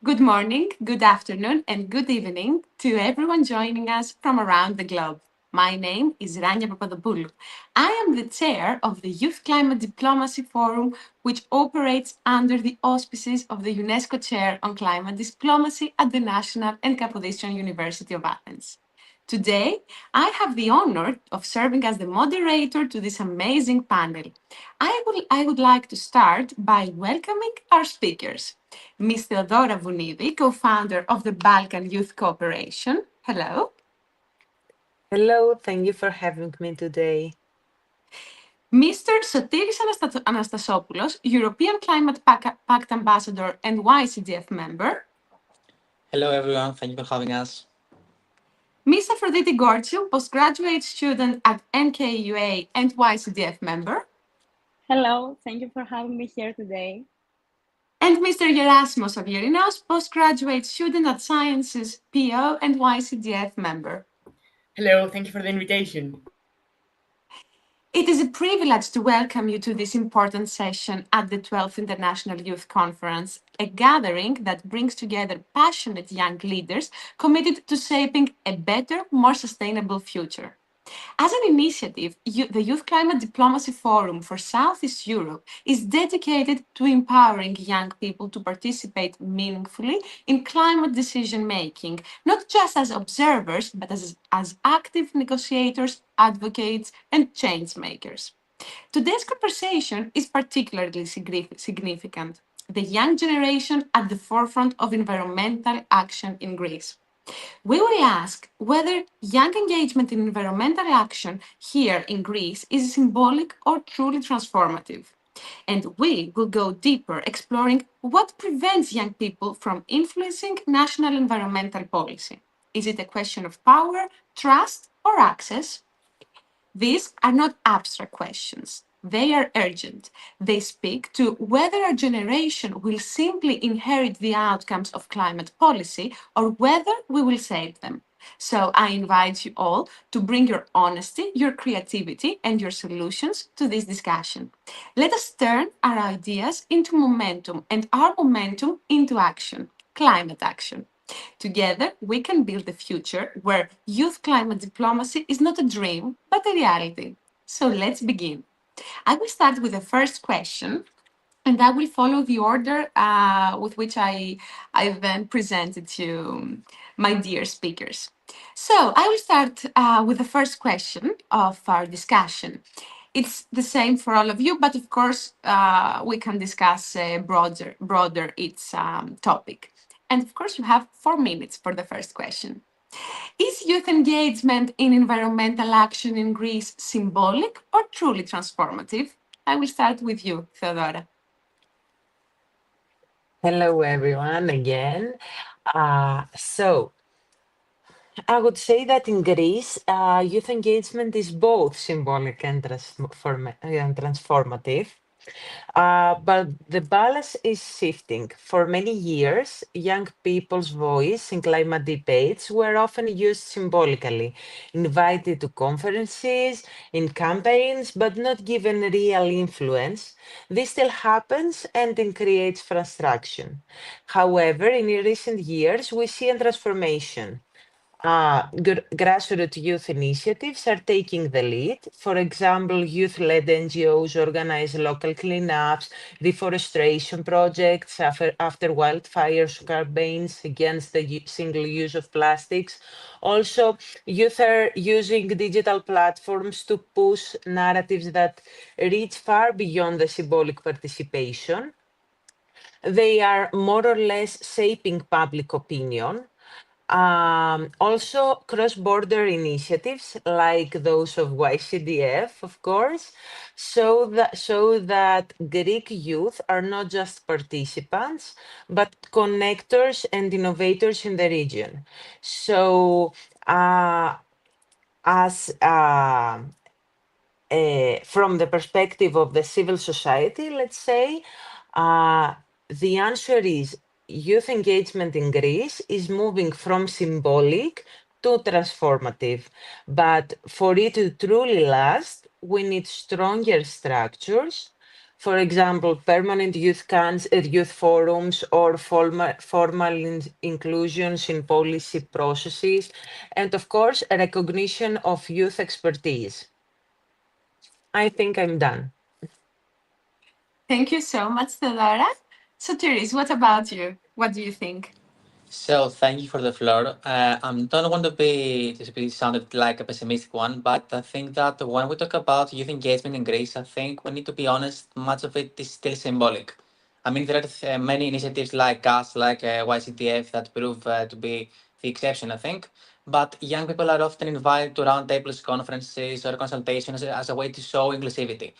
Good morning, good afternoon, and good evening to everyone joining us from around the globe. My name is Rania Papadopoulou. I am the chair of the Youth Climate Diplomacy Forum, which operates under the auspices of the UNESCO Chair on Climate Diplomacy at the National and Kapodistrian University of Athens. Today, I have the honor of serving as the moderator to this amazing panel. I would like to start by welcoming our speakers. Ms. Theodora Vounidi, co-founder of the Balkan Youth Cooperation. Hello. Hello, thank you for having me today. Mr. Sotiris Anastasopoulos, European Climate Pact Ambassador and YCDF member. Hello, everyone. Thank you for having us. Ms. Aphrodite Gorgiou, postgraduate student at NKUA and YCDF member. Hello, thank you for having me here today. And Mr. Gerasimos Avierinos, postgraduate student at Sciences PO and YCDF member. Hello, thank you for the invitation. It is a privilege to welcome you to this important session at the 12th International Youth Conference, a gathering that brings together passionate young leaders committed to shaping a better, more sustainable future. As an initiative, the Youth Climate Diplomacy Forum for Southeast Europe is dedicated to empowering young people to participate meaningfully in climate decision making, not just as observers, but as active negotiators, advocates, and change makers. Today's conversation is particularly significant. The young generation at the forefront of environmental action in Greece. We will ask whether young engagement in environmental action here in Greece is symbolic or truly transformative. And we will go deeper, exploring what prevents young people from influencing national environmental policy. Is it a question of power, trust, or access? These are not abstract questions. They are urgent. They speak to whether a generation will simply inherit the outcomes of climate policy or whether we will save them. So I invite you all to bring your honesty, your creativity, and your solutions to this discussion. Let us turn our ideas into momentum and our momentum into action, climate action. Together, we can build a future where youth climate diplomacy is not a dream, but a reality. So let's begin. I will start with the first question, and I will follow the order with which I then presented to my dear speakers. So I will start with the first question of our discussion. It's the same for all of you, but of course, we can discuss broader its topic. And of course, you have 4 minutes for the first question. Is youth engagement in environmental action in Greece symbolic or truly transformative? I will start with you, Theodora. Hello, everyone, again. So, I would say that in Greece, youth engagement is both symbolic and transformative. But the balance is shifting. For many years, young people's voice in climate debates were often used symbolically, invited to conferences, in campaigns, but not given real influence. This still happens and it creates frustration. However, in recent years, we see a transformation. Grassroots youth initiatives are taking the lead. For example, youth-led NGOs organize local cleanups, reforestation projects after wildfires, campaigns against the single use of plastics. Also, youth are using digital platforms to push narratives that reach far beyond the symbolic participation. They are more or less shaping public opinion. Also, cross-border initiatives like those of YCDF, of course, show that Greek youth are not just participants, but connectors and innovators in the region. So, as from the perspective of the civil society, let's say, the answer is youth engagement in Greece is moving from symbolic to transformative. But for it to truly last, we need stronger structures, For example, permanent youth camps at youth forums or formal inclusions in policy processes, and of course, a recognition of youth expertise. I think I'm done. Thank you so much, Laura. So, Therese, what about you? What do you think? So thank you for the floor. I don't want to be sounded like a pessimistic one, but I think that when we talk about youth engagement in Greece, I think we need to be honest. Much of it is still symbolic. I mean, there are many initiatives like us, like YCTF, that prove to be the exception, I think. But young people are often invited to roundtables, conferences, or consultations as a way to show inclusivity.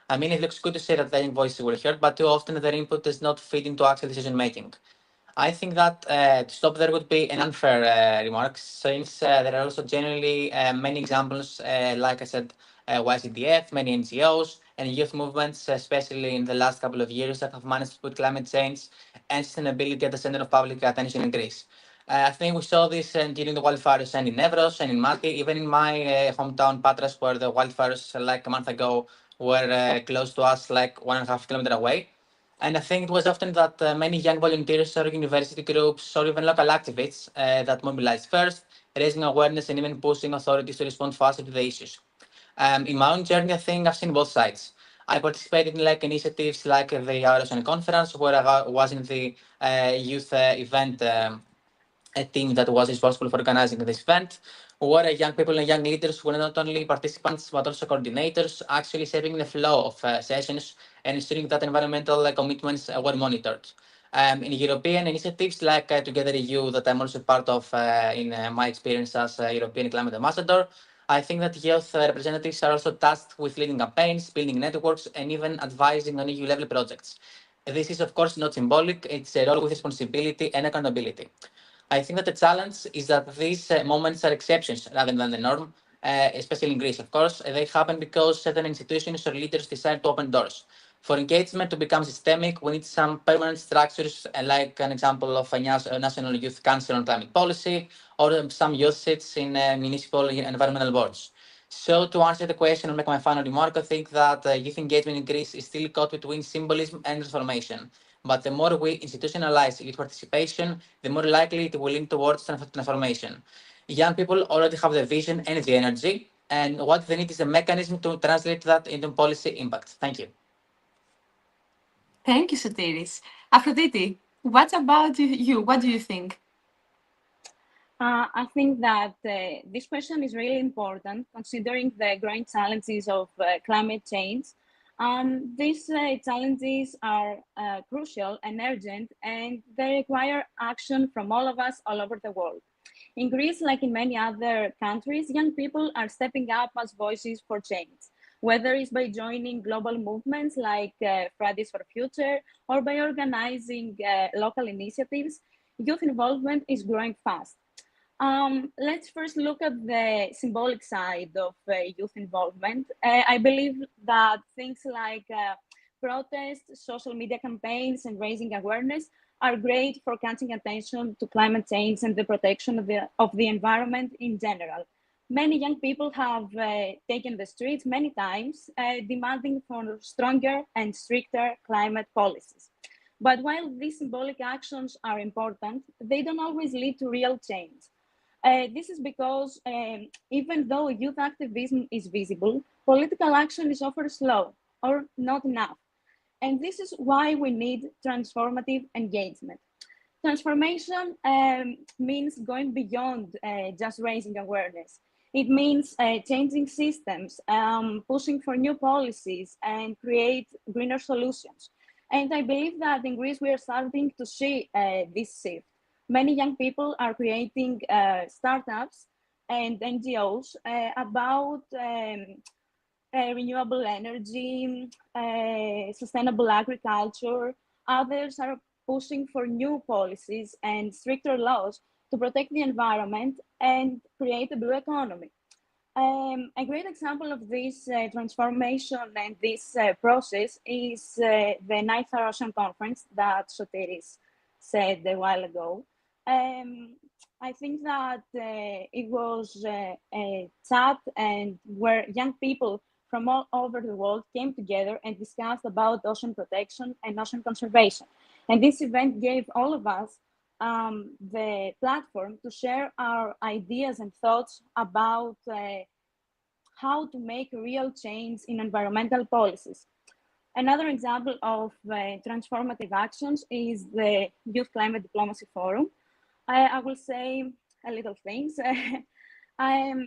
I mean, it looks good to say that their voices were heard, but too often their input does not fit into actual decision making. I think that to stop there would be an unfair remark, since there are also generally many examples, like I said, YCDF, many NGOs, and youth movements, especially in the last couple of years, that have managed to put climate change and sustainability at the center of public attention in Greece. I think we saw this during the wildfires and in Evros and in Mati, even in my hometown Patras, where the wildfires like a month ago were close to us, like 1.5 kilometers away. And I think it was often that many young volunteers or university groups or even local activists that mobilized first, raising awareness and even pushing authorities to respond faster to the issues. In my own journey, I think I've seen both sides. I participated in like initiatives like the Eurozone conference, where I was in the youth event a team that was responsible for organizing this event, where young people and young leaders were not only participants but also coordinators, actually shaping the flow of sessions and ensuring that environmental commitments were monitored. In European initiatives like Together EU, that I'm also part of in my experience as a European Climate Ambassador, I think that youth representatives are also tasked with leading campaigns, building networks, and even advising on EU level projects. This is, of course, not symbolic, it's a role with responsibility and accountability. I think that the challenge is that these moments are exceptions rather than the norm, especially in Greece, of course. They happen because certain institutions or leaders decide to open doors. For engagement to become systemic, we need some permanent structures, like an example of a National Youth Council on Climate Policy, or some youth seats in municipal environmental boards. So, to answer the question and make my final remark, I think that youth engagement in Greece is still caught between symbolism and transformation. But the more we institutionalize youth participation, the more likely it will lean towards transformation. Young people already have the vision and the energy, and what they need is a mechanism to translate that into policy impact. Thank you. Thank you, Sotiris. Aphrodite, what about you? What do you think? I think that this question is really important considering the growing challenges of climate change. These challenges are crucial and urgent, and they require action from all of us all over the world. In Greece, like in many other countries, young people are stepping up as voices for change, whether it's by joining global movements like Fridays for Future or by organizing local initiatives. Youth involvement is growing fast. Let's first look at the symbolic side of youth involvement. I believe that things like protests, social media campaigns, and raising awareness are great for catching attention to climate change and the protection of the environment in general. Many young people have taken the streets many times, demanding for stronger and stricter climate policies. But while these symbolic actions are important, they don't always lead to real change. This is because even though youth activism is visible, political action is often slow or not enough. And this is why we need transformative engagement. Transformation means going beyond just raising awareness. It means changing systems, pushing for new policies, and create greener solutions. And I believe that in Greece, we are starting to see this shift. Many young people are creating startups and NGOs about renewable energy, sustainable agriculture. Others are pushing for new policies and stricter laws to protect the environment and create a blue economy. A great example of this transformation and this process is the Ninth Eurozone Conference that Sotiris said a while ago. I think that it was a chat and where young people from all over the world came together and discussed about ocean protection and ocean conservation. And this event gave all of us the platform to share our ideas and thoughts about how to make real change in environmental policies. Another example of transformative actions is the Youth Climate Diplomacy Forum. I will say a little things.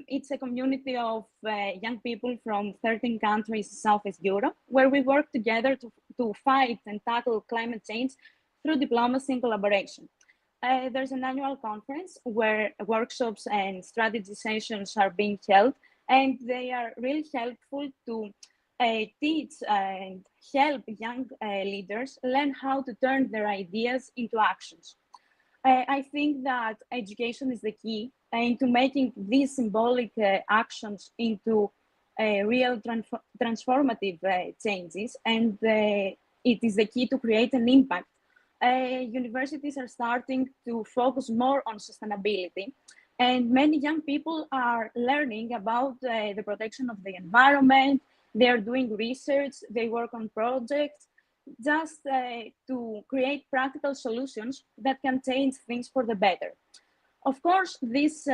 It's a community of young people from 13 countries in Southeast Europe, where we work together to fight and tackle climate change through diplomacy and collaboration. There's an annual conference where workshops and strategy sessions are being held, and they are really helpful to teach and help young leaders learn how to turn their ideas into actions. I think that education is the key into making these symbolic actions into real transformative changes, and it is the key to create an impact. Universities are starting to focus more on sustainability, and many young people are learning about the protection of the environment. They are doing research, they work on projects, just to create practical solutions that can change things for the better. Of course, this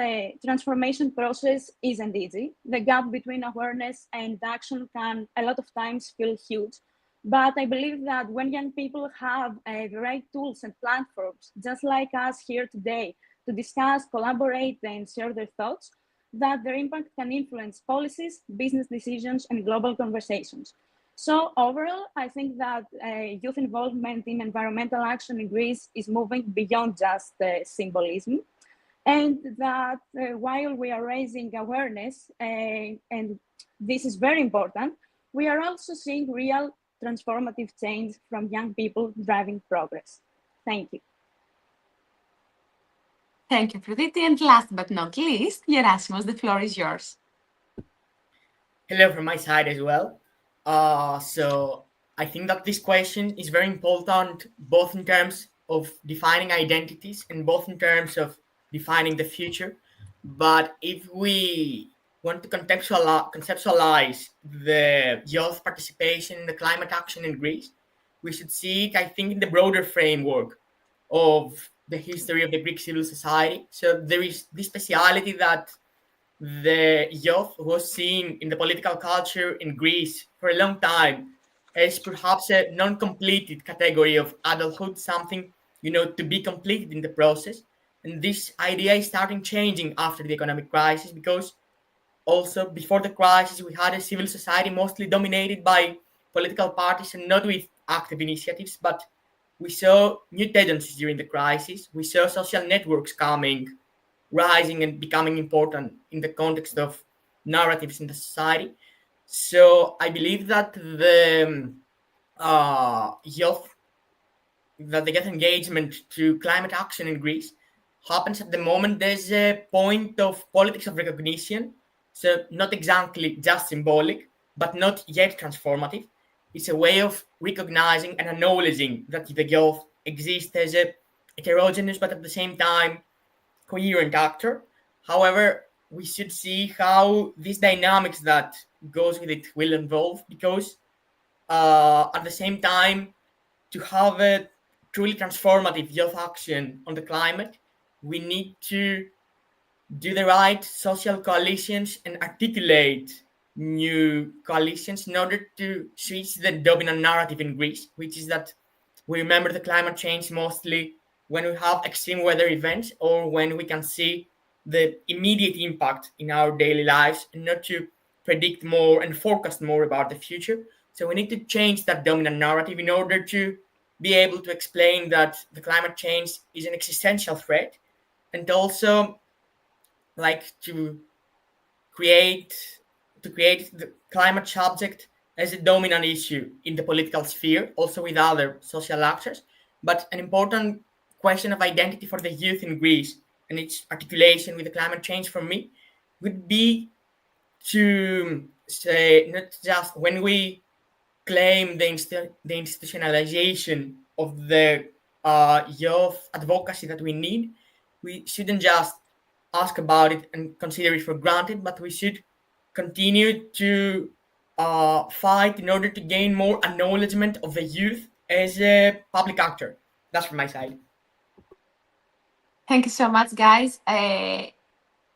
transformation process isn't easy. The gap between awareness and action can a lot of times feel huge. But I believe that when young people have the right tools and platforms, just like us here today, to discuss, collaborate, and share their thoughts, that their impact can influence policies, business decisions, and global conversations. So overall, I think that youth involvement in environmental action in Greece is moving beyond just symbolism, and that while we are raising awareness, and this is very important, we are also seeing real transformative change from young people driving progress. Thank you. Thank you, Praditi. And last but not least, Gerasimus, the floor is yours. Hello from my side as well. So I think that this question is very important, both in terms of defining identities and both in terms of defining the future. But if we want to conceptualize the youth participation in the climate action in Greece, we should see it, I think, in the broader framework of the history of the Greek civil society. So there is this speciality that the youth was seen in the political culture in Greece for a long time as perhaps a non-completed category of adulthood, something, to be completed in the process. And this idea is starting changing after the economic crisis, because also before the crisis, we had a civil society mostly dominated by political parties and not with active initiatives, but we saw new tendencies during the crisis. We saw social networks rising and becoming important in the context of narratives in the society. So I believe that the youth engagement to climate action in Greece happens at the moment there's a point of politics of recognition. So not exactly just symbolic, but not yet transformative. It's a way of recognizing and acknowledging that the youth exists as a heterogeneous, but at the same time, coherent actor. However, we should see how these dynamics that goes with it will evolve, because at the same time, to have a truly transformative youth action on the climate, we need to do the right social coalitions and articulate new coalitions in order to switch the dominant narrative in Greece, which is that we remember the climate change mostly when we have extreme weather events or when we can see the immediate impact in our daily lives, and not to predict more and forecast more about the future. So we need to change that dominant narrative in order to be able to explain that the climate change is an existential threat, and also like to create the climate subject as a dominant issue in the political sphere, also with other social actors. But an important question of identity for the youth in Greece and its articulation with the climate change for me would be to say, not just when we claim the institutionalization of the youth advocacy that we need, we shouldn't just ask about it and consider it for granted, but we should continue to fight in order to gain more acknowledgement of the youth as a public actor. That's from my side. Thank you so much, guys.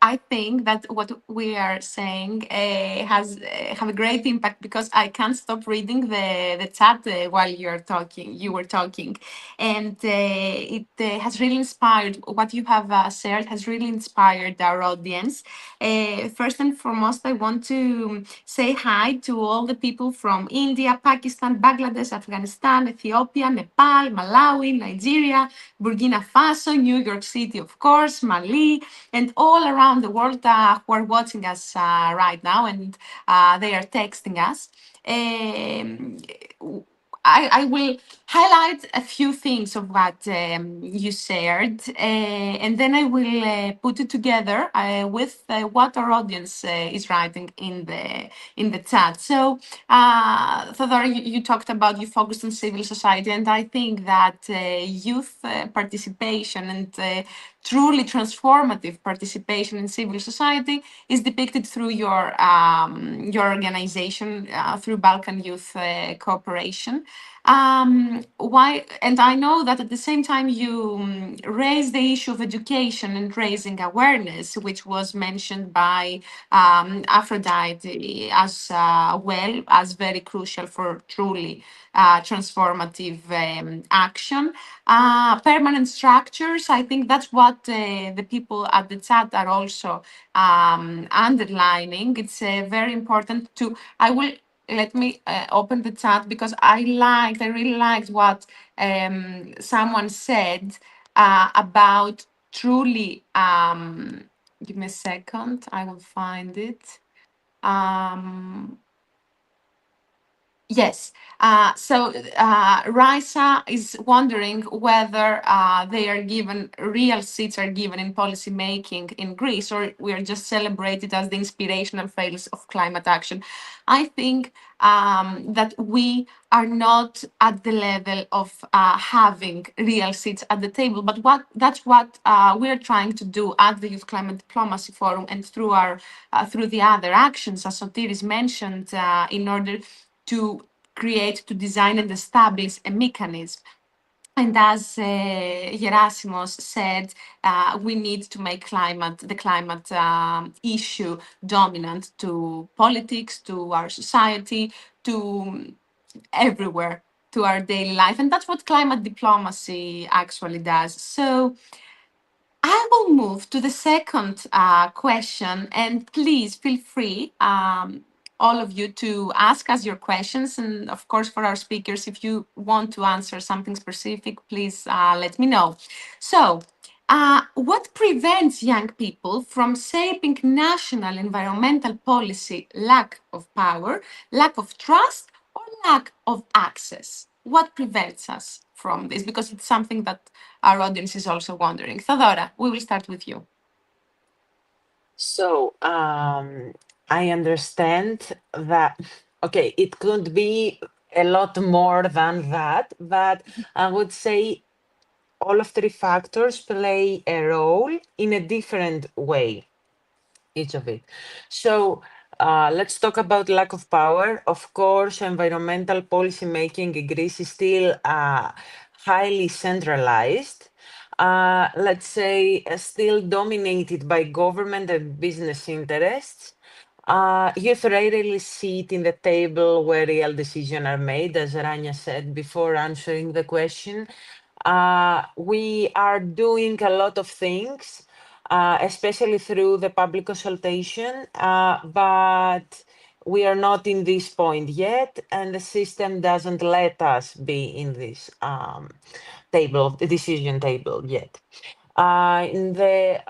I think that what we are saying has have a great impact because I can't stop reading the chat while you're talking. You were talking, and it has really inspired. What you have shared has really inspired our audience. First and foremost, I want to say hi to all the people from India, Pakistan, Bangladesh, Afghanistan, Ethiopia, Nepal, Malawi, Nigeria, Burkina Faso, New York City, of course, Mali, and all around the world who are watching us right now, and they are texting us. Um, I will highlight a few things of what you shared, and then I will put it together with what our audience is writing in the chat. So, Theodora, you talked about you focused on civil society, and I think that youth participation and truly transformative participation in civil society is depicted through your organization, through Balkan Youth Cooperation. Why? And I know that at the same time you raise the issue of education and raising awareness, which was mentioned by Aphrodite as well as very crucial for truly transformative action. Permanent structures, I think that's what the people at the chat are also underlining. It's very important to, I will let me open the chat because I really liked what someone said about truly, give me a second, I will find it. Yes. So Raisa is wondering whether they are given real seats are given in policy making in Greece, or we are just celebrated as the inspirational fails of climate action. I think that we are not at the level of having real seats at the table, but that's what we are trying to do at the Youth Climate Diplomacy Forum and through our through the other actions, as Sotiris mentioned, in order to create, to design and establish a mechanism. And as Gerasimos said, we need to make the climate issue dominant to politics, to our society, to everywhere, to our daily life. And that's what climate diplomacy actually does. So I will move to the second question, and please feel free, all of you, to ask us your questions. And of course, for our speakers, if you want to answer something specific, please let me know. So, what prevents young people from shaping national environmental policy? Lack of power, lack of trust, or lack of access? What prevents us from this? Because it's something that our audience is also wondering. Theodora, we will start with you. So, I understand that, okay, it could be a lot more than that, but I would say all of three factors play a role in a different way, each of it. So, let's talk about lack of power. Of course, environmental policy making in Greece is still highly centralized. Let's say still dominated by government and business interests. Youth rarely sit in the table where real decisions are made, as Rania said before answering the question. We are doing a lot of things, especially through the public consultation, but we are not in this point yet, and the system doesn't let us be in this table, the decision table yet. In the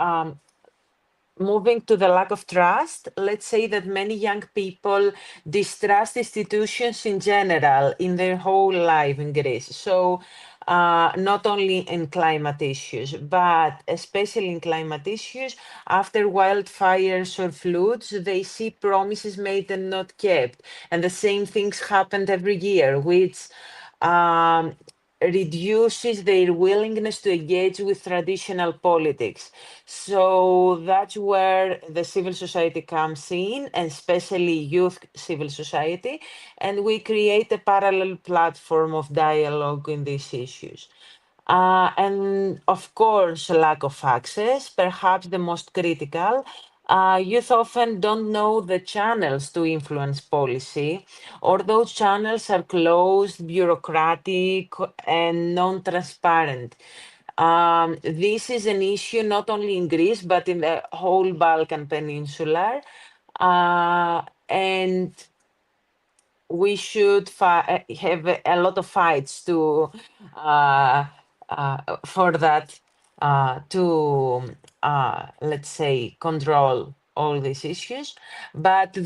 moving to the lack of trust, let's say that many young people distrust institutions in general in their whole life in Greece. So, not only in climate issues, but especially in climate issues, after wildfires or floods, they see promises made and not kept. And the same things happened every year, which reduces their willingness to engage with traditional politics. So that's where the civil society comes in, and especially youth civil society, and we create a parallel platform of dialogue in these issues. And of course, lack of access, perhaps the most critical. Youth often don't know the channels to influence policy, or those channels are closed, bureaucratic, and non transparent. This is an issue not only in Greece, but in the whole Balkan Peninsula. And we should have a lot of fights to for that to let's say control all these issues. But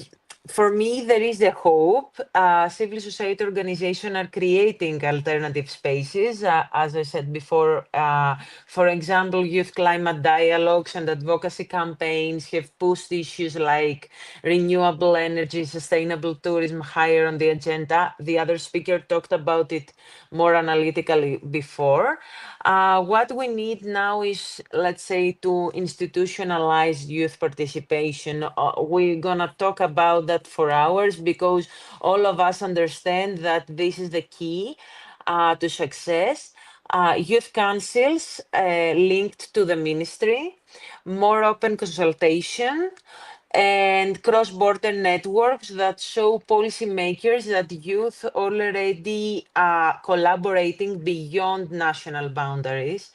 for me, there is a hope. Civil society organizations are creating alternative spaces, as I said before. For example, youth climate dialogues and advocacy campaigns have pushed issues like renewable energy, sustainable tourism higher on the agenda. The other speaker talked about it more analytically before. What we need now is, let's say, to institutionalize youth participation. We're gonna talk about that for hours because all of us understand that this is the key to success. Youth councils linked to the ministry, more open consultation, and cross-border networks that show policymakers that youth already collaborating beyond national boundaries.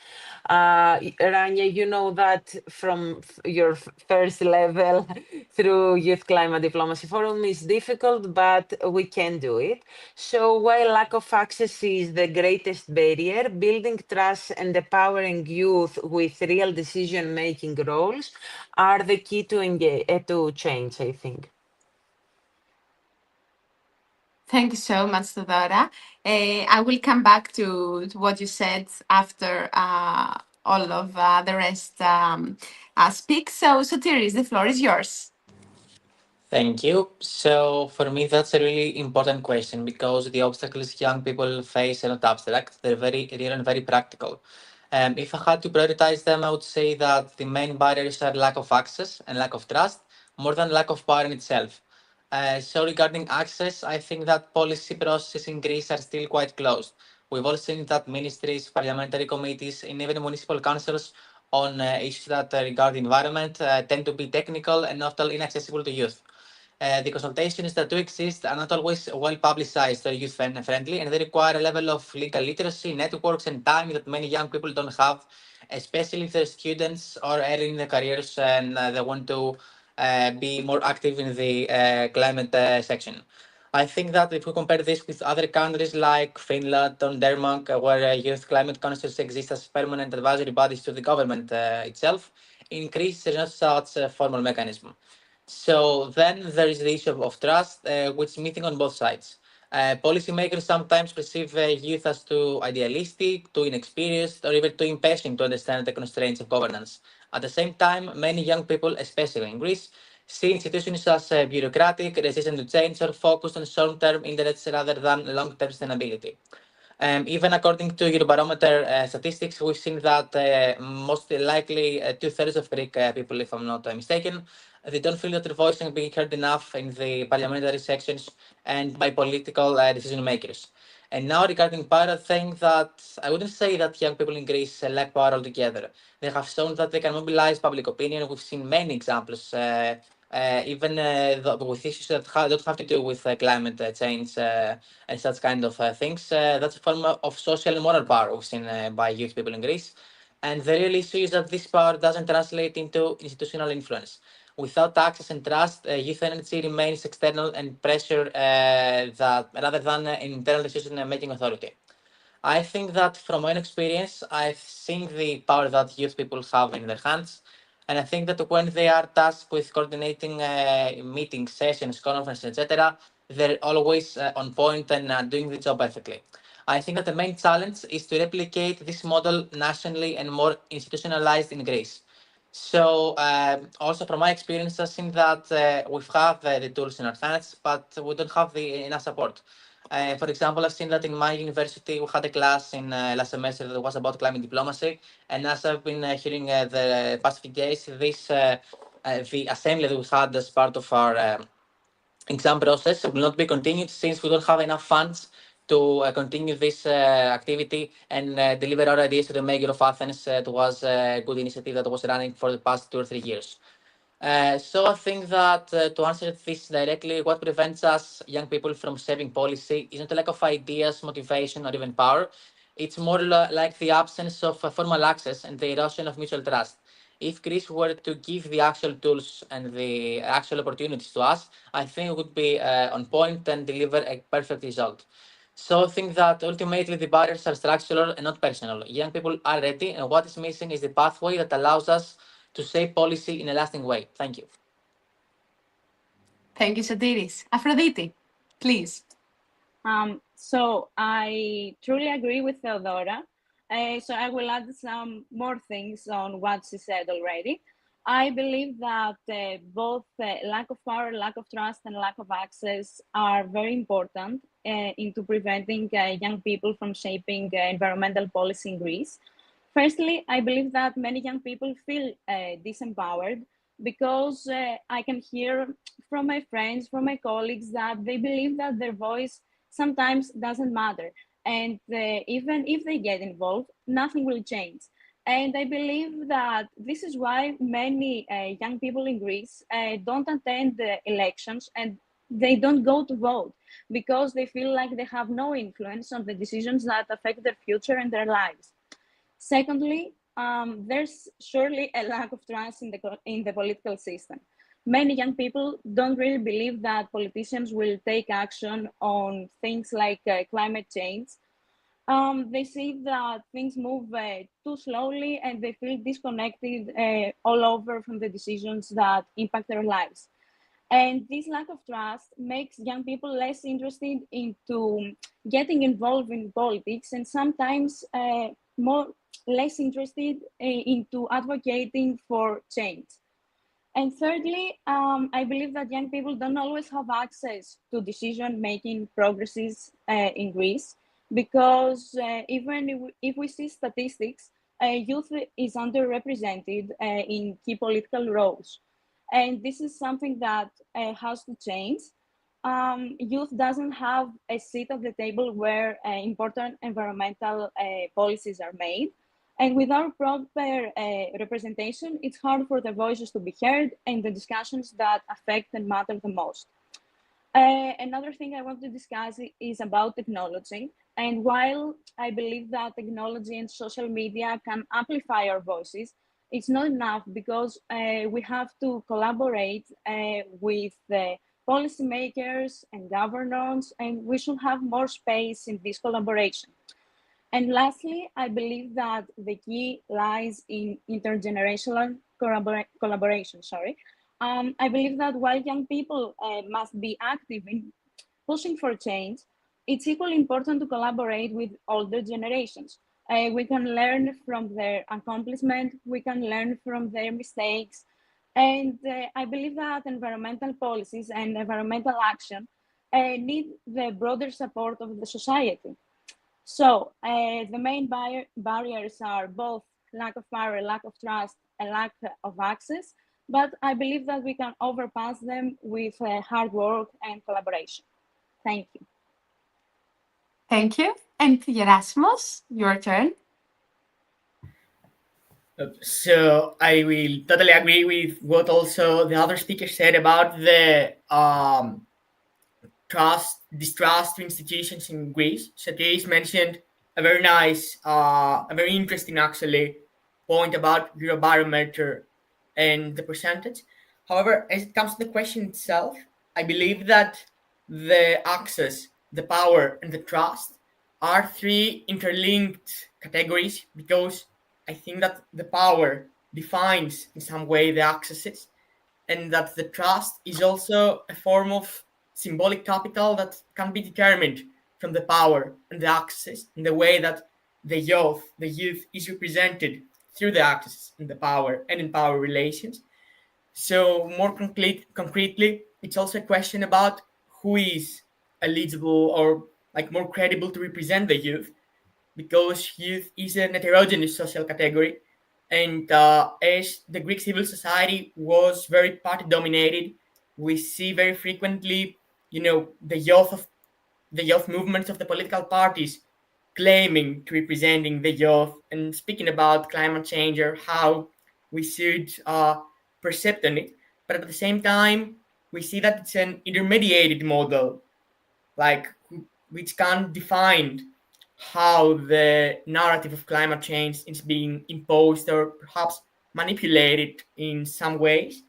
Rania, you know that from your first level through Youth Climate Diplomacy Forum is difficult, but we can do it. So while lack of access is the greatest barrier, building trust and empowering youth with real decision-making roles are the key to engage, to change, I think. Thank you so much, Theodora. I will come back to what you said after all of the rest speak. So, Sotiris, the floor is yours. Thank you. So for me, that's a really important question because the obstacles young people face are not abstract; they're very real and very practical. If I had to prioritize them, I would say that the main barriers are lack of access and lack of trust, more than lack of power in itself. So regarding access, I think that policy processes in Greece are still quite closed. We've all seen that ministries, parliamentary committees, and even municipal councils on issues that regard the environment tend to be technical and not all inaccessible to youth. The consultations that do exist are not always well publicized or youth friendly, and they require a level of legal literacy, networks, and time that many young people don't have, especially if they're students or early in their careers and they want to be more active in the climate section. I think that if we compare this with other countries like Finland or Denmark, where youth climate councils exist as permanent advisory bodies to the government itself, in Greece there's not such a formal mechanism. So then there is the issue of trust, which is missing on both sides. Policymakers sometimes perceive youth as too idealistic, too inexperienced, or even too impatient to understand the constraints of governance. At the same time, many young people, especially in Greece, see institutions as bureaucratic, resistant to change, or focused on short-term interests rather than long-term sustainability. Even according to Eurobarometer statistics, we've seen that most likely two-thirds of Greek people, if I'm not mistaken, they don't feel that their voice is being heard enough in the parliamentary sections and by political decision makers. And now regarding power, I think that I wouldn't say that young people in Greece lack power altogether. They have shown that they can mobilize public opinion. We've seen many examples, even with issues that don't have to do with climate change and such kind of things. That's a form of social and moral power we've seen by youth people in Greece. And the real issue is that this power doesn't translate into institutional influence. Without access and trust, youth energy remains external and pressure that rather than internal decision-making authority. I think that from my own experience, I've seen the power that youth people have in their hands. And I think that when they are tasked with coordinating meetings, sessions, conferences, etc., they're always on point and doing the job perfectly. I think that the main challenge is to replicate this model nationally and more institutionalized in Greece. So, also from my experience, I've seen that we have the tools in our hands, but we don't have the enough support. For example, I've seen that in my university, we had a class in last semester that was about climate diplomacy. And as I've been hearing the past few days, the assembly that we had as part of our exam process will not be continued since we don't have enough funds to continue this activity and deliver our ideas to the mayor of Athens. It was a good initiative that was running for the past 2 or 3 years. So I think that to answer this directly, what prevents us young people from shaping policy is not a lack of ideas, motivation, or even power. It's more like the absence of formal access and the erosion of mutual trust. If Greece were to give the actual tools and the actual opportunities to us, I think it would be on point and deliver a perfect result. So I think that ultimately the barriers are structural and not personal. Young people are ready, and what is missing is the pathway that allows us to shape policy in a lasting way. Thank you. Thank you, Sotirios. Aphrodite, please. So I truly agree with Theodora. So I will add some more things on what she said already. I believe that both lack of power, lack of trust, and lack of access are very important into preventing young people from shaping environmental policy in Greece. Firstly, I believe that many young people feel disempowered because I can hear from my friends, from my colleagues, that they believe that their voice sometimes doesn't matter. And even if they get involved, nothing will change. And I believe that this is why many young people in Greece don't attend the elections and they don't go to vote because they feel like they have no influence on the decisions that affect their future and their lives. Secondly, there's surely a lack of trust in the political system. Many young people don't really believe that politicians will take action on things like climate change. They see that things move too slowly and they feel disconnected all over from the decisions that impact their lives. And this lack of trust makes young people less interested into getting involved in politics and sometimes more less interested into advocating for change. And thirdly, I believe that young people don't always have access to decision-making processes in Greece because even if we see statistics, youth is underrepresented in key political roles. And this is something that has to change. Youth doesn't have a seat at the table where important environmental policies are made. And without proper representation, it's hard for the voices to be heard and the discussions that affect and matter the most. Another thing I want to discuss is about technology. And while I believe that technology and social media can amplify our voices, it's not enough because we have to collaborate with the policymakers and governance, and we should have more space in this collaboration. And lastly, I believe that the key lies in intergenerational collaboration. I believe that while young people must be active in pushing for change, it's equally important to collaborate with older generations. We can learn from their accomplishment, we can learn from their mistakes, and I believe that environmental policies and environmental action need the broader support of the society. So the main barriers are both lack of power, lack of trust, and lack of access. But I believe that we can overpass them with hard work and collaboration. Thank you. Thank you. And Erasmus, your turn. So I will totally agree with what also the other speaker said about the distrust to institutions in Greece. Sotirios mentioned a very nice, a very interesting actually point about Eurobarometer and the percentage. However, as it comes to the question itself, I believe that the access, the power, and the trust are three interlinked categories because I think that the power defines in some way the accesses, and that the trust is also a form of symbolic capital that can be determined from the power and the access in the way that the youth is represented through the access and the power and in power relations. So more concretely, it's also a question about who is eligible or like more credible to represent the youth, because youth is an heterogeneous social category, and as the Greek civil society was very party dominated, we see very frequently, the youth movements of the political parties claiming to representing the youth and speaking about climate change or how we should perceive on it. But at the same time, we see that it's an intermediated model, like which can define how the narrative of climate change is being imposed or perhaps manipulated in some ways.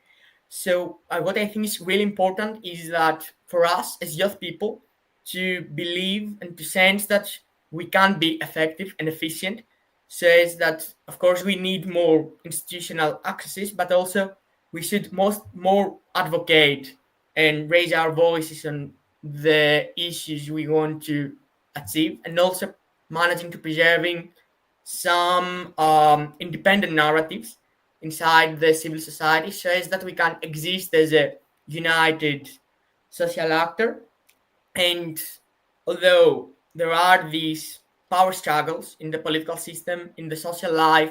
So what I think is really important is that for us as youth people to believe and to sense that we can be effective and efficient, says that of course we need more institutional accesses, but also we should more advocate and raise our voices on the issues we want to achieve, and also managing to preserving some independent narratives inside the civil society, says that we can exist as a united social actor. And although there are these power struggles in the political system, in the social life,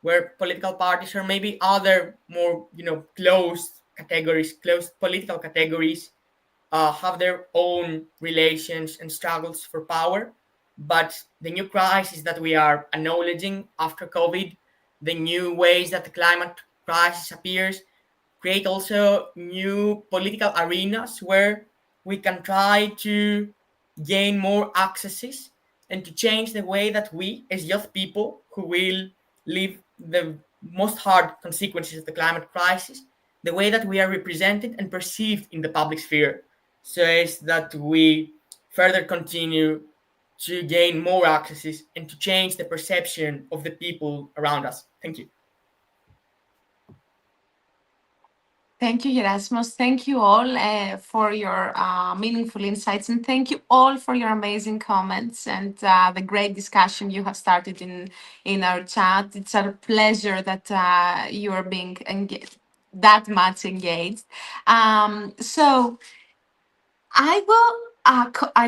where political parties or maybe other more closed categories, closed political categories, have their own relations and struggles for power. But the new crisis that we are acknowledging after COVID, the new ways that the climate crisis appears, create also new political arenas where we can try to gain more accesses and to change the way that we, as youth people who will live the most hard consequences of the climate crisis, the way that we are represented and perceived in the public sphere, so as that we further continue to gain more accesses and to change the perception of the people around us. Thank you. Thank you, Gerasimos. Thank you all for your meaningful insights, and thank you all for your amazing comments and the great discussion you have started in our chat. It's a pleasure that you are being that much engaged. So I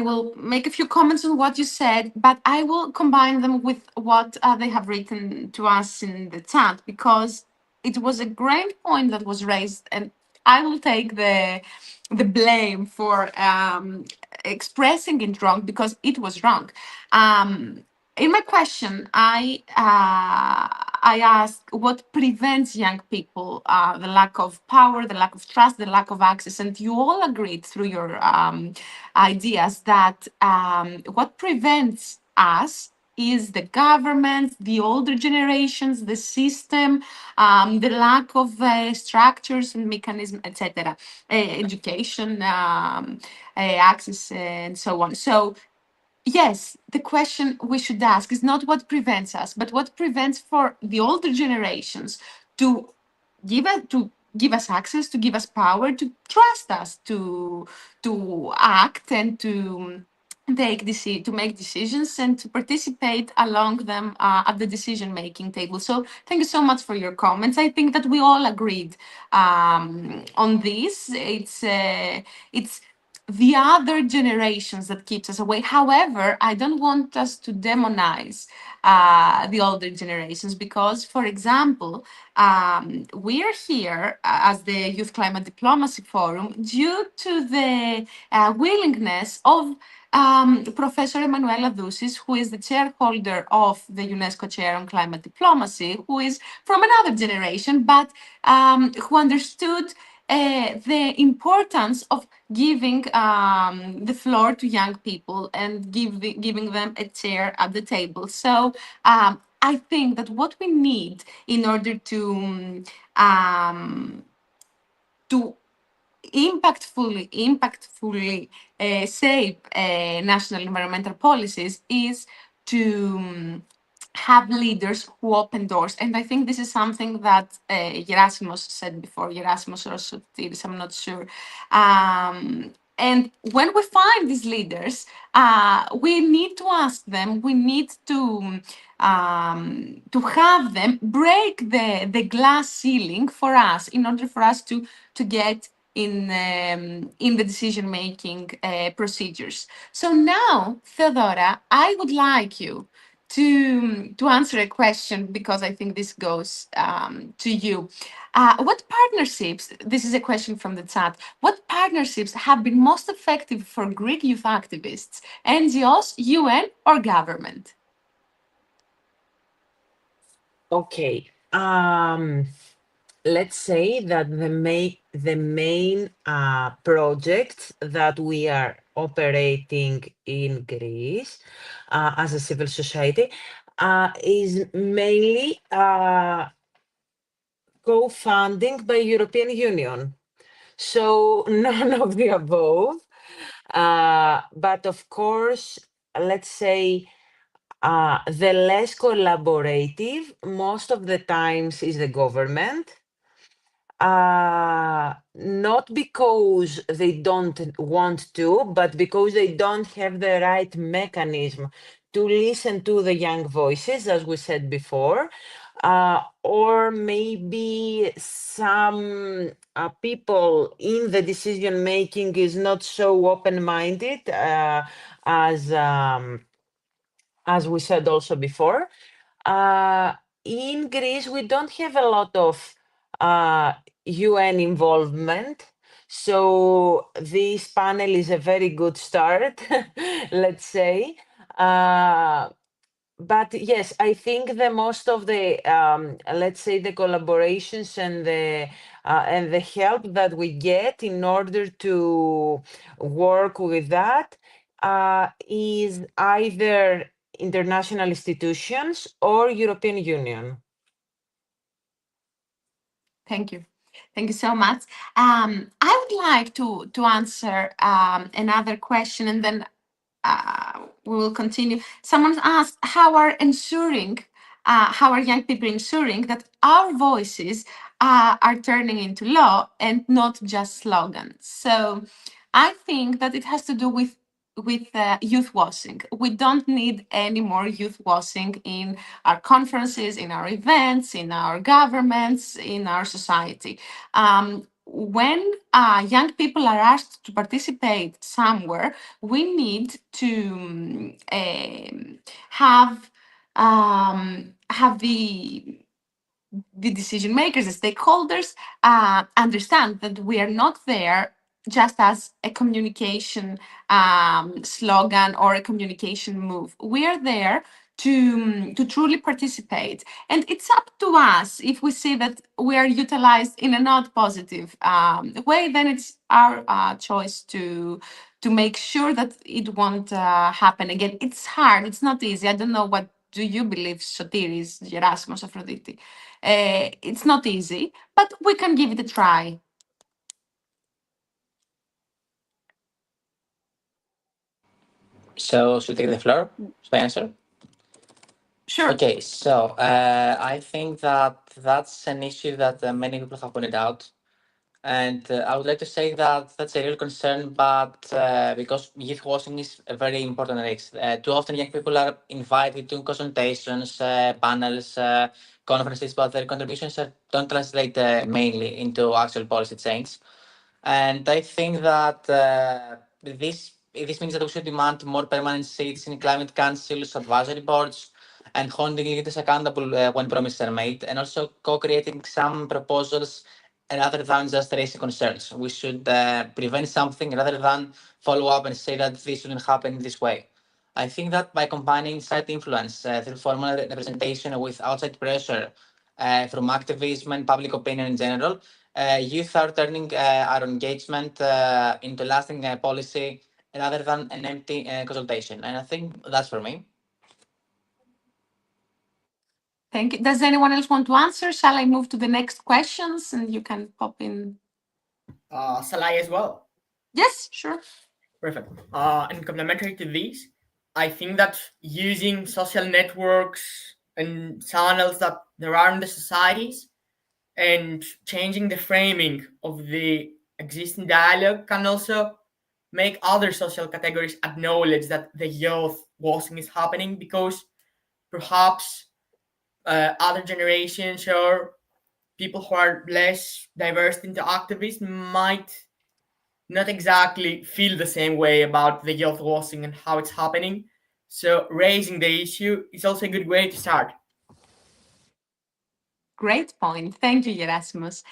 will make a few comments on what you said, but I will combine them with what they have written to us in the chat, because it was a great point that was raised, and I will take the blame for expressing it wrong, because it was wrong. In my question, I asked what prevents young people, the lack of power, the lack of trust, the lack of access, and you all agreed through your ideas that what prevents us is the government, the older generations, the system, the lack of structures and mechanisms, etc., education, access, and so on. So yes, the question we should ask is not what prevents us, but what prevents for the older generations to give us access, to give us power, to trust us, to act and to make decisions and to participate along them at the decision-making table. So thank you so much for your comments. I think that we all agreed on this. It's the other generations that keeps us away. However, I don't want us to demonize the older generations, because, for example, we're here as the Youth Climate Diplomacy Forum due to the willingness of Professor Emanuela Dousis, who is the shareholder of the UNESCO Chair on Climate Diplomacy, who is from another generation, but who understood the importance of giving the floor to young people and giving them a chair at the table. So I think that what we need in order to impactfully shape national environmental policies is to have leaders who open doors. And I think this is something that Gerasimos said before, Gerasimos or Sotiris, I'm not sure. And when we find these leaders, we need to ask them, we need to have them break the glass ceiling for us in order for us to get in the decision-making procedures. So now, Theodora, I would like you to answer a question, because I think this goes to you. What partnerships, this is a question from the chat, what partnerships have been most effective for Greek youth activists, NGOs, UN, or government? Okay. Let's say that the main projects that we are operating in Greece as a civil society is mainly co-funding by European Union. So none of the above. But of course, let's say the less collaborative, most of the times, is the government. Not because they don't want to, but because they don't have the right mechanism to listen to the young voices, as we said before. Or maybe some people in the decision making is not so open-minded, as we said also before. In Greece, we don't have a lot of UN involvement. So this panel is a very good start, let's say. But yes, I think the most of the, let's say, the collaborations and the help that we get in order to work with that is either international institutions or European Union. Thank you. Thank you so much. I would like to answer another question, and then we will continue. Someone asked, how are young people ensuring that our voices are turning into law and not just slogans? So I think that it has to do with youth washing. We don't need any more youth washing in our conferences, in our events, in our governments, in our society. When young people are asked to participate somewhere, we need to have the decision makers, the stakeholders, understand that we are not there just as a communication slogan or a communication move. We are there to truly participate. And it's up to us. If we see that we are utilized in a not positive way, then it's our choice to make sure that it won't happen again. It's hard. It's not easy. I don't know what do you believe, Sotiris, Gerasimus, Aphrodite. It's not easy, but we can give it a try. So, should I take the floor? Should I answer? Sure. Okay, so I think that that's an issue that many people have pointed out. And I would like to say that that's a real concern, but because youth washing is a very important risk. Too often, young people are invited to consultations, panels, conferences, but their contributions don't translate mainly into actual policy change. And I think that this means that we should demand more permanent seats in climate councils, advisory boards, and holding leaders accountable when promises are made, and also co-creating some proposals rather than just raising concerns. We should prevent something rather than follow up and say that this shouldn't happen this way. I think that by combining inside influence through formal representation with outside pressure from activism and public opinion in general, youth are turning our engagement into lasting policy rather than an empty consultation. And I think that's for me. Thank you. Does anyone else want to answer? Shall I move to the next questions and you can pop in? Shall I as well? Yes, sure. Perfect. And complementary to this, I think that using social networks and channels that there are in the societies and changing the framing of the existing dialogue can also make other social categories acknowledge that the youth washing is happening, because perhaps other generations or people who are less diverse into activists might not exactly feel the same way about the youth washing and how it's happening. So raising the issue is also a good way to start. Great point. Thank you, Gerasimus.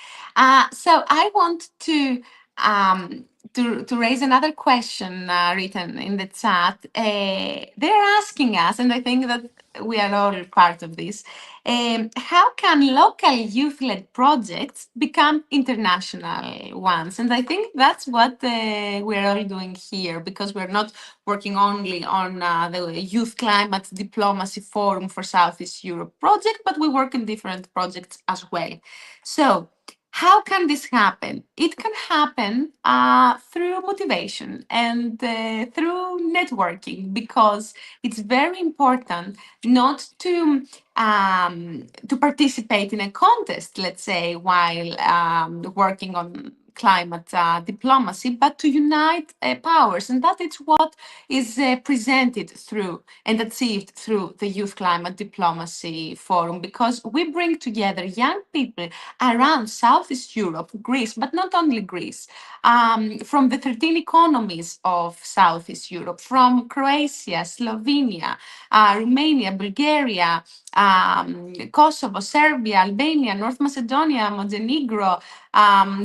So I want um, to raise another question written in the chat. They're asking us, and I think that we are all part of this. How can local youth-led projects become international ones? And I think that's what we're all doing here, because we're not working only on the Youth Climate Diplomacy Forum for Southeast Europe project, but we work in different projects as well. So how can this happen? It can happen through motivation and through networking, because it's very important not to participate in a contest, let's say, while working on climate diplomacy, but to unite powers. And that is what is presented through and achieved through the Youth Climate Diplomacy Forum, because we bring together young people around Southeast Europe, Greece, but not only Greece, from the 13 economies of Southeast Europe, from Croatia, Slovenia, Romania, Bulgaria, Kosovo, Serbia, Albania, North Macedonia, Montenegro,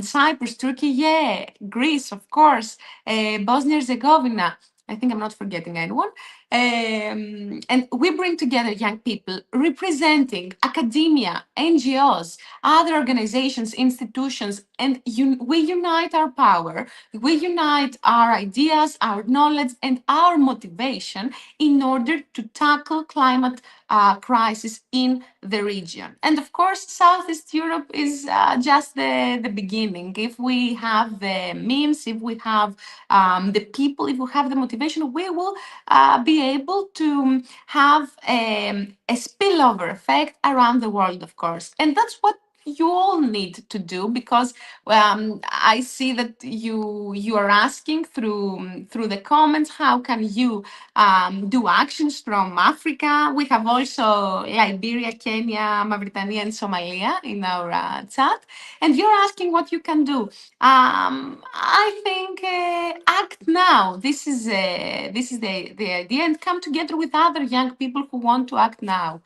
Cyprus, Turkey, yeah, Greece, of course, Bosnia Herzegovina. I think I'm not forgetting anyone. And we bring together young people representing academia, NGOs, other organizations, institutions, and we unite our power, we unite our ideas, our knowledge, and our motivation in order to tackle climate crisis in the region. And of course, Southeast Europe is just the beginning. If we have the means, if we have the people, if we have the motivation, we will be able to have a spillover effect around the world, of course. And that's what you all need to do, because I see that you are asking through the comments, how can you do actions from Africa? We have also Liberia, Kenya, Mauritania, and Somalia in our chat, and you're asking what you can do. I think act now. This is the idea, and come together with other young people who want to act now.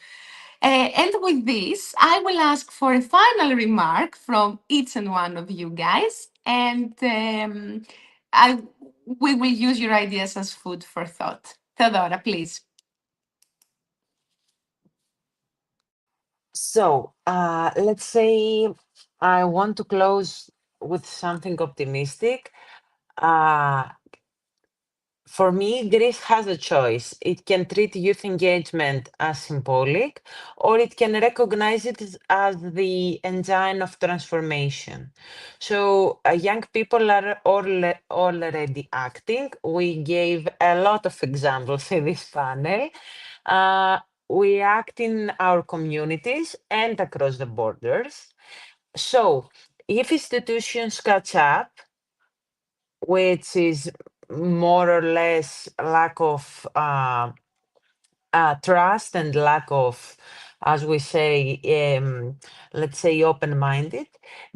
And with this, I will ask for a final remark from each and one of you guys, and we will use your ideas as food for thought. Theodora, please. So let's say I want to close with something optimistic. For me, Greece has a choice. It can treat youth engagement as symbolic, or it can recognize it as the engine of transformation. So young people are already acting. We gave a lot of examples in this panel. We act in our communities and across the borders. So if institutions catch up, which is more or less lack of trust and lack of, as we say, let's say, open-minded,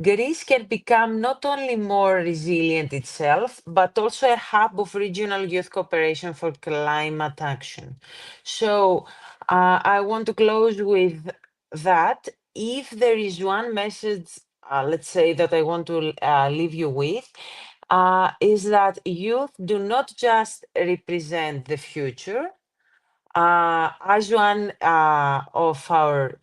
Greece can become not only more resilient itself, but also a hub of regional youth cooperation for climate action. So I want to close with that. If there is one message, let's say, that I want to leave you with, is that youth do not just represent the future. As one of our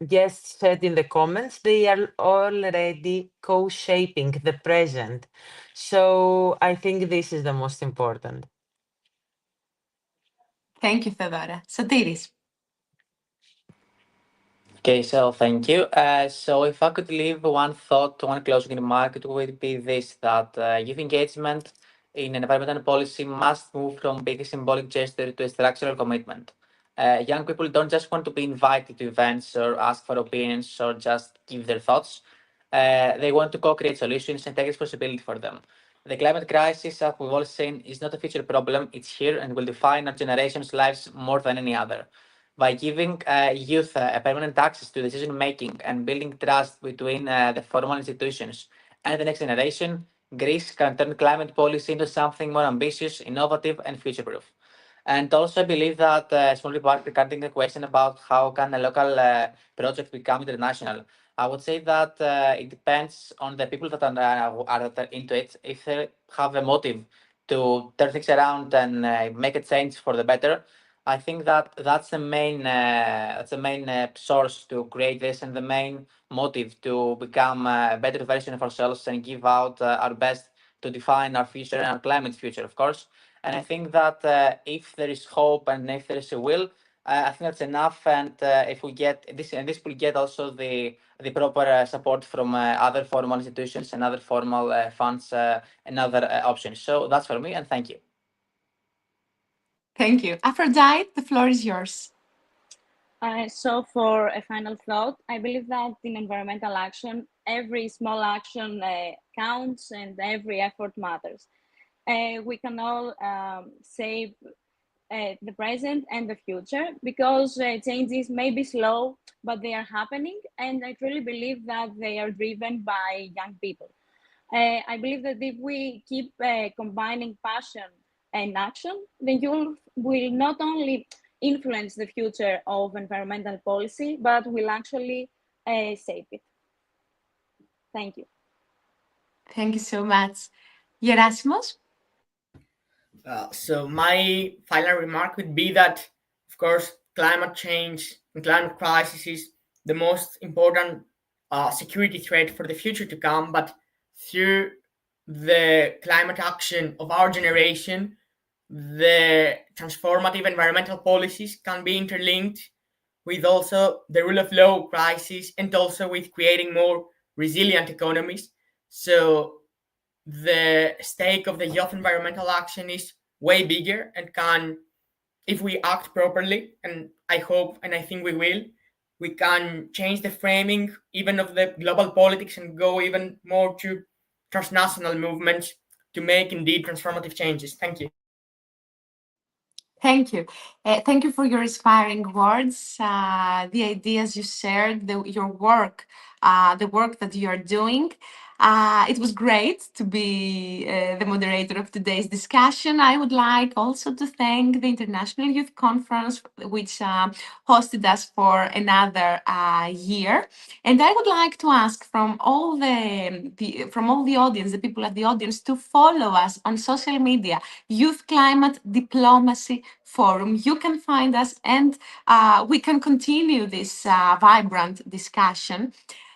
guests said in the comments, they are already co-shaping the present. So I think this is the most important. Thank you, Theodora. Sotiris. Okay, so thank you. So if I could leave one thought, one closing remark, it would be this, that youth engagement in environmental policy must move from being a symbolic gesture to a structural commitment. Young people don't just want to be invited to events or ask for opinions or just give their thoughts. They want to co-create solutions and take responsibility for them. The climate crisis, as we've all seen, is not a future problem. It's here and will define our generation's lives more than any other. By giving youth a permanent access to decision making and building trust between the formal institutions and the next generation, Greece can turn climate policy into something more ambitious, innovative, and future-proof. And also, I believe that small remark regarding the question about how can a local project become international. I would say that it depends on the people that are into it. If they have a motive to turn things around and make a change for the better, I think that that's the main source to create this and the main motive to become a better version of ourselves and give out our best to define our future and our climate future, of course. And I think that if there is hope and if there is a will, I think that's enough. And if we get this, and this will get also the proper support from other formal institutions and other formal funds and other options. So that's for me, and thank you. Thank you. Aphrodite, the floor is yours. So for a final thought, I believe that in environmental action, every small action counts and every effort matters. We can all save the present and the future because changes may be slow, but they are happening. And I truly believe that they are driven by young people. I believe that if we keep combining passion and action, then you will not only influence the future of environmental policy, but will actually save it. Thank you. Thank you so much. Gerasimos? So my final remark would be that, of course, climate change and climate crisis is the most important security threat for the future to come. But through the climate action of our generation, the transformative environmental policies can be interlinked with also the rule of law crisis and also with creating more resilient economies. So the stake of the youth environmental action is way bigger and can, if we act properly, and I hope and I think we can change the framing even of the global politics and go even more to transnational movements to make indeed transformative changes. Thank you. Thank you. Thank you for your inspiring words, the ideas you shared, your work, the work that you are doing. It was great to be the moderator of today's discussion. I would like also to thank the International Youth Conference, which hosted us for another year. And I would like to ask from all the audience, the people at the audience, to follow us on social media, Youth Climate Diplomacy Forum. You can find us and we can continue this vibrant discussion.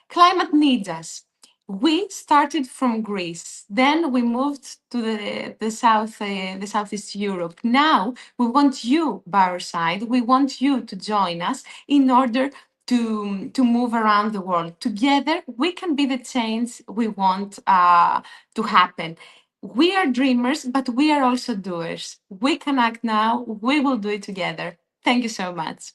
Climate needs us. We started from Greece, then we moved to the Southeast Europe. Now we want you by our side. We want you to join us in order to move around the world. Together, we can be the change we want to happen. We are dreamers, but we are also doers. We can act now. We will do it together. Thank you so much.